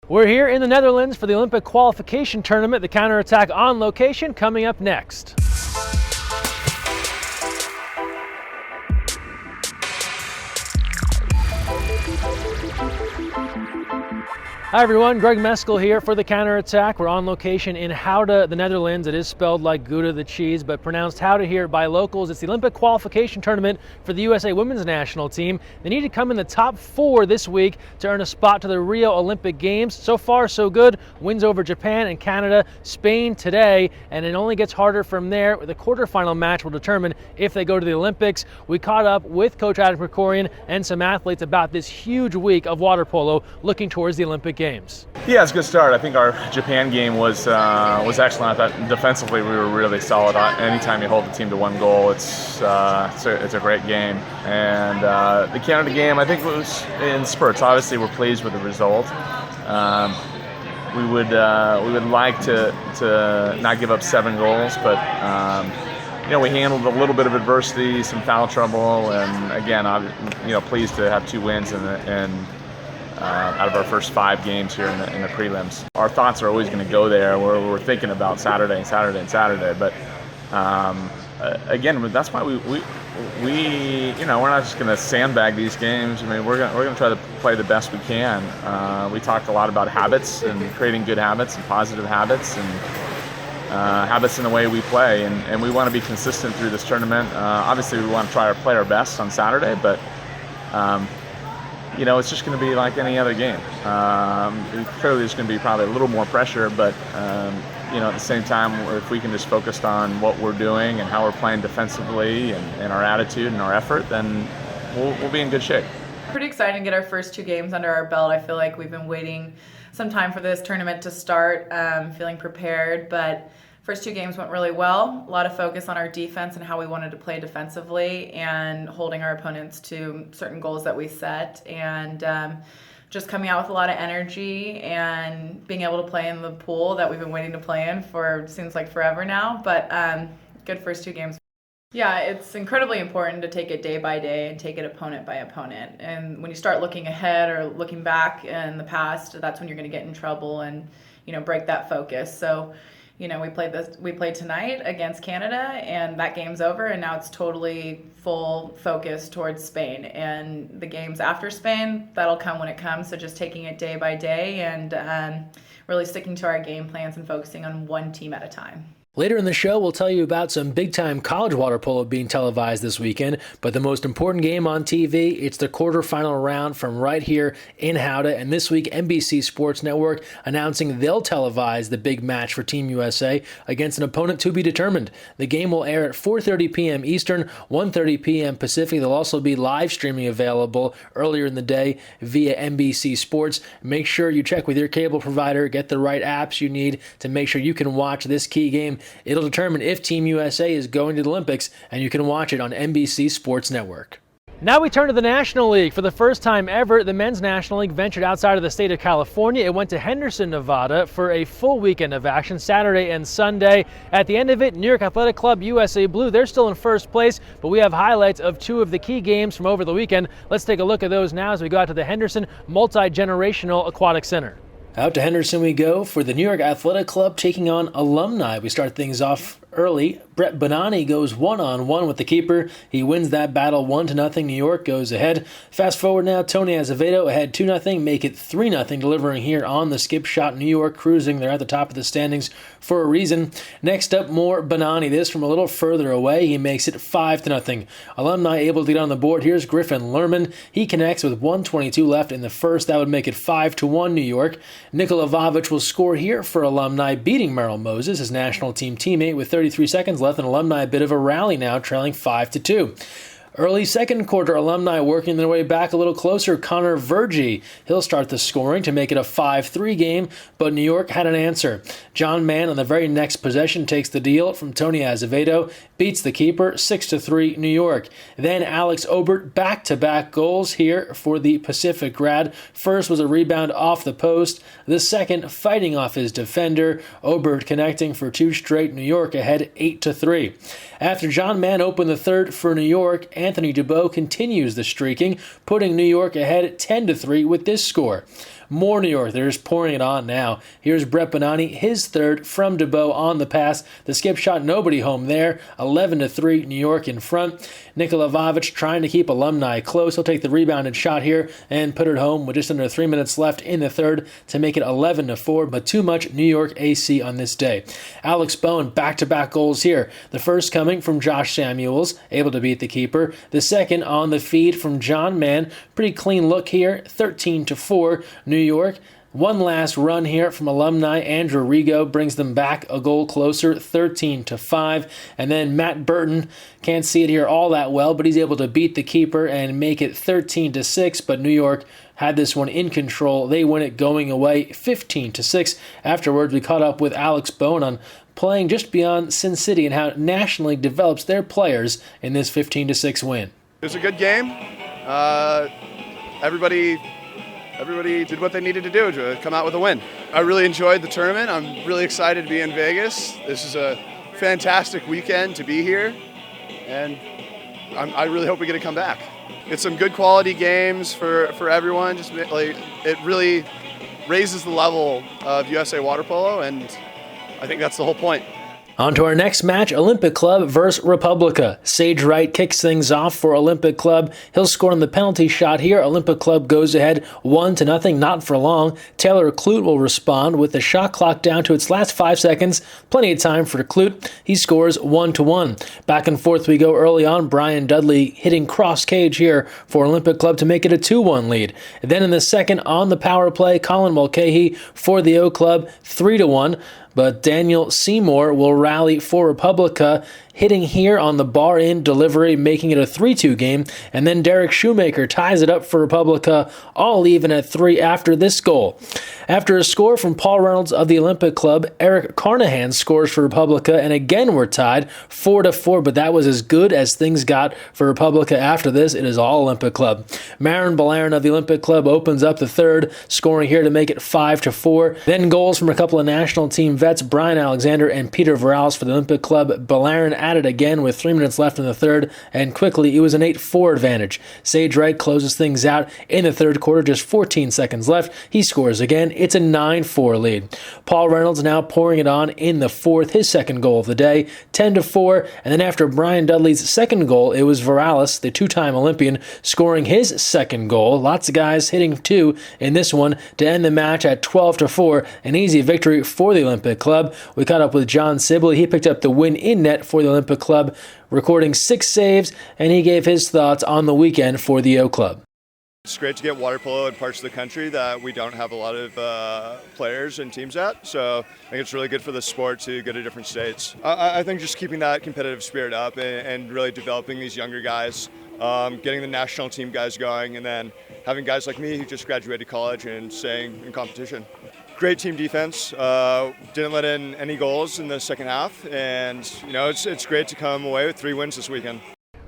We're here in the Netherlands for the Olympic qualification tournament, the counterattack on location, coming up next. Hi everyone, Greg Mescall here for the counterattack. We're on location in Gouda, the Netherlands. It is spelled like Gouda, the cheese, but pronounced Gouda here by locals. It's the Olympic qualification tournament for the USA women's national team. They need to come in the top 4 this week to earn a spot to the Rio Olympic Games. So far, so good. Wins over Japan and Canada, Spain today, and it only gets harder from there. The quarterfinal match will determine if they go to the Olympics. We caught up with Coach Krikorian and some athletes about this huge week of water polo looking towards the Olympic Games. Yeah, it's a good start. I think our Japan game was excellent. I thought defensively we were really solid. Anytime you hold the team to 1 goal, it's a great game. And the Canada game, I think, was in spurts. Obviously, we're pleased with the result. We would like to not give up 7 goals, but we handled a little bit of adversity, some foul trouble, and again, I'm pleased to have 2 wins out of our first 5 games here in the prelims. Our thoughts are always going to go there. We're thinking about Saturday, but again, that's why we're not just going to sandbag these games. I mean, we're going to try to play the best we can. We talked a lot about habits and creating good habits and positive habits and habits in the way we play, and we want to be consistent through this tournament. Obviously, we want to try to play our best on Saturday, but it's just going to be like any other game. Clearly, there's going to be probably a little more pressure, but at the same time, if we can just focus on what we're doing and how we're playing defensively and our attitude and our effort, then we'll be in good shape. Pretty excited to get our first 2 games under our belt. I feel like we've been waiting some time for this tournament to start, feeling prepared, but first 2 games went really well. A lot of focus on our defense and how we wanted to play defensively and holding our opponents to certain goals that we set, and just coming out with a lot of energy and being able to play in the pool that we've been waiting to play in for seems like forever now, but good first 2 games. Yeah, it's incredibly important to take it day by day and take it opponent by opponent. And when you start looking ahead or looking back in the past, that's when you're going to get in trouble and break that focus. So we played tonight against Canada, and that game's over, and now it's totally full focus towards Spain. And the games after Spain, that'll come when it comes, so just taking it day by day and really sticking to our game plans and focusing on one team at a time. Later in the show, we'll tell you about some big-time college water polo being televised this weekend, but the most important game on TV, it's the quarterfinal round from right here in Gouda, and this week, NBC Sports Network announcing they'll televise the big match for Team USA against an opponent to be determined. The game will air at 4:30 p.m. Eastern, 1:30 p.m. Pacific. There'll also be live streaming available earlier in the day via NBC Sports. Make sure you check with your cable provider, get the right apps you need to make sure you can watch this key game. It'll determine if Team USA is going to the Olympics, and you can watch it on NBC Sports Network. Now we turn to the National League. For the first time ever, the Men's National League ventured outside of the state of California. It went to Henderson, Nevada for a full weekend of action, Saturday and Sunday. At the end of it, New York Athletic Club USA Blue, they're still in first place, but we have highlights of 2 of the key games from over the weekend. Let's take a look at those now as we go out to the Henderson Multi-Generational Aquatic Center. Out to Henderson we go for the New York Athletic Club taking on Alumni. We start things off early. Brett Bonani goes 1-on-1 with the keeper. He wins that battle 1-0. New York goes ahead. Fast forward now, Tony Azevedo ahead 2-0, make it 3-0, delivering here on the skip shot. New York cruising. They're at the top of the standings for a reason. Next up, more Bonani. This from a little further away. He makes it 5-0. Alumni able to get on the board. Here's Griffin Lerman. He connects with 1:22 left in the first. That would make it 5-1 New York. Nikola Vavic will score here for Alumni, beating Merrill Moses, his national team teammate, with 33 seconds left, and Alumni a bit of a rally now, trailing 5-2. Early second quarter, Alumni working their way back a little closer. Connor Vergy, he'll start the scoring to make it a 5-3 game, but New York had an answer. John Mann on the very next possession takes the deal from Tony Azevedo, beats the keeper 6-3 New York. Then Alex Obert back-to-back goals here for the Pacific grad. First was a rebound off the post, the second fighting off his defender. Obert connecting for 2 straight, New York ahead 8-3. After John Mann opened the third for New York, Anthony Dubois continues the streaking, putting New York ahead 10-3 with this score. More New York. They're just pouring it on now. Here's Brett Bonani, his third from DeBow on the pass. The skip shot, nobody home there. 11-3, New York in front. Nikola Vavic trying to keep Alumni close. He'll take the rebounded shot here and put it home with just under 3 minutes left in the third to make it 11-4, but too much New York AC on this day. Alex Bowen, back-to-back goals here. The first coming from Josh Samuels, able to beat the keeper. The second on the feed from John Mann. Pretty clean look here, 13-4, New York. One last run here from Alumni. Andrew Rigo brings them back a goal closer, 13-5. And then Matt Burton, can't see it here all that well, but he's able to beat the keeper and make it 13-6. But New York had this one in control. They win it going away, 15-6. Afterwards, we caught up with Alex Bowen on playing just beyond Sin City and how National League develops their players in this 15-6 win. It was a good game. Everybody did what they needed to do to come out with a win. I really enjoyed the tournament. I'm really excited to be in Vegas. This is a fantastic weekend to be here, and I really hope we get to come back. It's some good quality games for everyone. Just like, it really raises the level of USA water polo, and I think that's the whole point. On to our next match, Olympic Club versus Republica. Sage Wright kicks things off for Olympic Club. He'll score on the penalty shot here. Olympic Club goes ahead 1-0, not for long. Taylor Clute will respond with the shot clock down to its last 5 seconds. Plenty of time for Clute. He scores 1-1. Back and forth we go early on. Brian Dudley hitting cross cage here for Olympic Club to make it a 2-1 lead. Then in the second on the power play, Colin Mulcahy for the O Club, 3-1. But Daniel Seymour will rally for Republica, hitting here on the bar-in delivery, making it a 3-2 game. And then Derek Shoemaker ties it up for Republica, all even at 3 after this goal. After a score from Paul Reynolds of the Olympic Club, Eric Carnahan scores for Republica, and again we're tied 4-4, but that was as good as things got for Republica after this. It is all Olympic Club. Marin Balaran of the Olympic Club opens up the third, scoring here to make it 5-4. Then goals from a couple of national team vets, Brian Alexander and Peter Vorals for the Olympic Club. Balaran added again with 3 minutes left in the third, and quickly it was an 8-4 advantage. Sage Wright closes things out in the third quarter, just 14 seconds left. He scores again. It's a 9-4 lead. Paul Reynolds now pouring it on in the fourth, his second goal of the day, 10-4, and then after Brian Dudley's second goal, it was Vorals, the two-time Olympian, scoring his second goal. Lots of guys hitting two in this one to end the match at 12-4, an easy victory for the Olympic Club. We caught up with John Sibley. He picked up the win in net for the Olympic Club, recording 6 saves, and he gave his thoughts on the weekend for the O Club. It's great to get water polo in parts of the country that we don't have a lot of players and teams at, so I think it's really good for the sport to go to different states. I think just keeping that competitive spirit up and really developing these younger guys, getting the national team guys going, and then having guys like me who just graduated college and staying in competition. Great team defense, didn't let in any goals in the second half, and it's great to come away with 3 wins this weekend.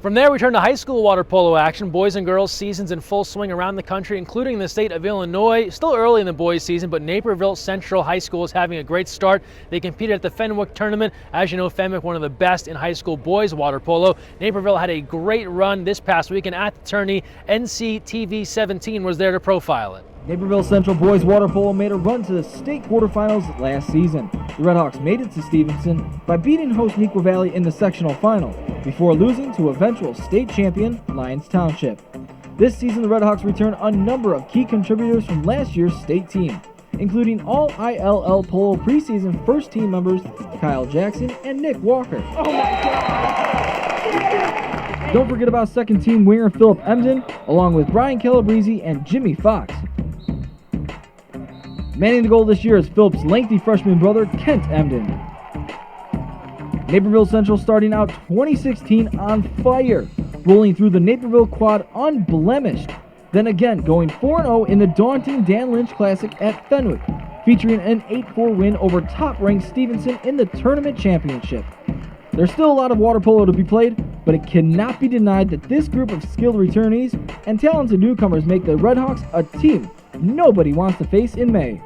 From there, we turn to high school water polo action. Boys and girls seasons in full swing around the country, including the state of Illinois. Still early in the boys season, but Naperville Central High School is having a great start. They competed at the Fenwick tournament. As you know, Fenwick, one of the best in high school boys water polo. Naperville had a great run this past weekend at the tourney. NCTV 17 was there to profile it. Naperville Central boys water polo made a run to the state quarterfinals last season. The Redhawks made it to Stevenson by beating host Neuqua Valley in the sectional final, before losing to eventual state champion Lyons Township. This season, the Redhawks return a number of key contributors from last year's state team, including all ILL Polo preseason first team members Kyle Jackson and Nick Walker. Oh my God! Don't forget about second team winger Philip Emden, along with Brian Calabrese and Jimmy Fox. Manning the goal this year is Phillips' lengthy freshman brother, Kent Emden. Naperville Central starting out 2016 on fire, rolling through the Naperville quad unblemished. Then again, going 4-0 in the daunting Dan Lynch Classic at Fenwick, featuring an 8-4 win over top-ranked Stevenson in the tournament championship. There's still a lot of water polo to be played, but it cannot be denied that this group of skilled returnees and talented newcomers make the Redhawks a team nobody wants to face in May.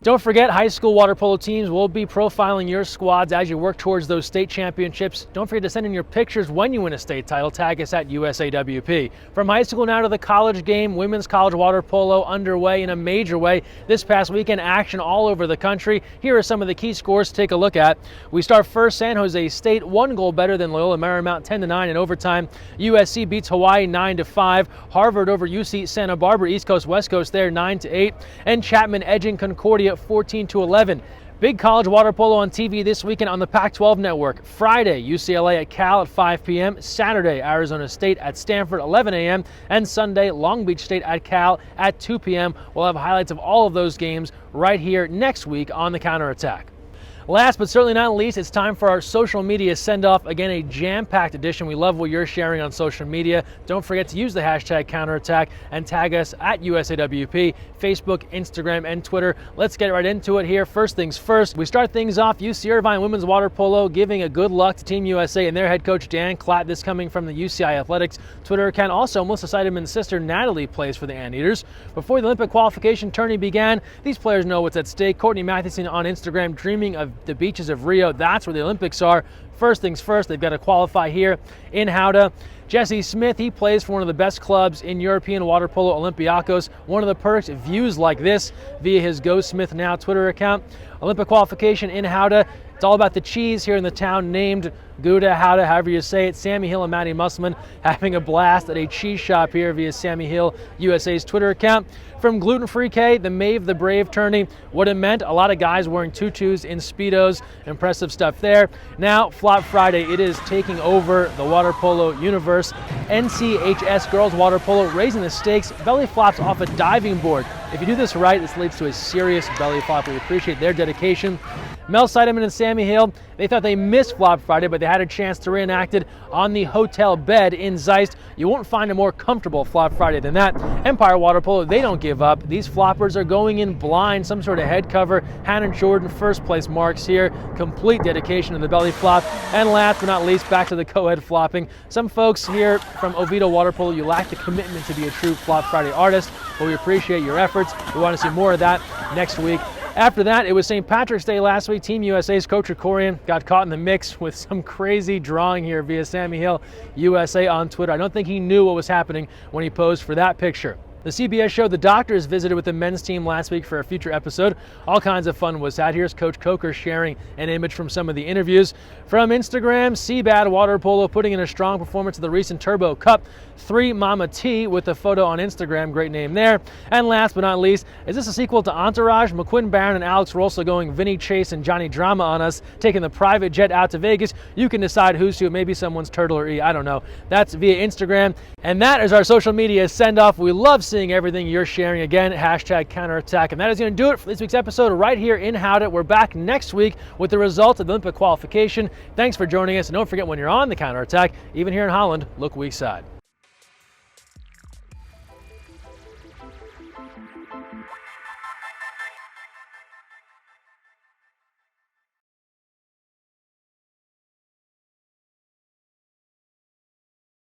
Don't forget, high school water polo teams will be profiling your squads as you work towards those state championships. Don't forget to send in your pictures when you win a state title. Tag us at USAWP. From high school now to the college game, women's college water polo underway in a major way. This past weekend, action all over the country. Here are some of the key scores to take a look at. We start first. San Jose State 1 goal better than Loyola Marymount 10-9 in overtime. USC beats Hawaii 9-5. Harvard over UC Santa Barbara, East Coast West Coast there 9-8. And Chapman edging Concordia 14-11. Big college water polo on TV this weekend on the Pac-12 network. Friday, UCLA at Cal at 5 p.m. Saturday, Arizona State at Stanford 11 a.m. And Sunday, Long Beach State at Cal at 2 p.m. We'll have highlights of all of those games right here next week on The Counterattack. Last but certainly not least, it's time for our social media send-off. Again, a jam-packed edition. We love what you're sharing on social media. Don't forget to use the hashtag counterattack and tag us at USAWP, Facebook, Instagram, and Twitter. Let's get right into it here. First things first, we start things off. UC Irvine women's water polo giving a good luck to Team USA and their head coach Dan Klatt. This coming from the UCI Athletics Twitter account. Also, Melissa Seideman's sister Natalie plays for the Anteaters. Before the Olympic qualification tourney began, these players know what's at stake. Courtney Mathewson on Instagram dreaming of the beaches of Rio. That's where the Olympics are. First things first, they've got to qualify here in Gouda. Jesse Smith, he plays for one of the best clubs in European water polo, Olympiacos. One of the perks, views like this via his Go Smith Now Twitter account. Olympic qualification in Gouda. It's all about the cheese here in the town named Gouda, Gouda, however you say it. Sammy Hill and Maddie Musselman having a blast at a cheese shop here via Sammy Hill USA's Twitter account. From Gluten Free K, the Maeve the Brave tourney, what it meant, a lot of guys wearing tutus in Speedos, impressive stuff there. Now, Flop Friday, it is taking over the water polo universe. NCHS girls water polo raising the stakes, belly flops off a diving board. If you do this right, this leads to a serious belly flop. We appreciate their dedication. Mel Seideman and Sammy Hill, they thought they missed Flop Friday, but they had a chance to reenact it on the hotel bed in Zeist. You won't find a more comfortable Flop Friday than that. Empire Water Polo, they don't give up. These floppers are going in blind, some sort of head cover. Hannah Jordan, first place marks here. Complete dedication to the belly flop. And last but not least, back to the co-ed flopping. Some folks here from Oviedo Water Polo, you lack the commitment to be a true Flop Friday artist, but we appreciate your efforts. We want to see more of that next week. After that, it was St. Patrick's Day last week. Team USA's Coach Krikorian got caught in the mix with some crazy drawing here via Sammy Hill USA on Twitter. I don't think he knew what was happening when he posed for that picture. The CBS show The Doctors visited with the men's team last week for a future episode. All kinds of fun was had. Here's Coach Coker sharing an image from some of the interviews. From Instagram, Seabad Water Polo putting in a strong performance at the recent Turbo Cup. 3 Mama T with a photo on Instagram, great name there. And last but not least, is this a sequel to Entourage? McQuinn Barron and Alex Rolsa going Vinny Chase and Johnny Drama on us, taking the private jet out to Vegas. You can decide who's who, maybe someone's Turtle or E, I don't know. That's via Instagram. And that is our social media send-off. We love seeing everything you're sharing. Again, hashtag counterattack. And that is going to do it for this week's episode right here in Gouda. We're back next week with the results of the Olympic qualification. Thanks for joining us. And don't forget, when you're on the counterattack, even here in Holland, look weak side.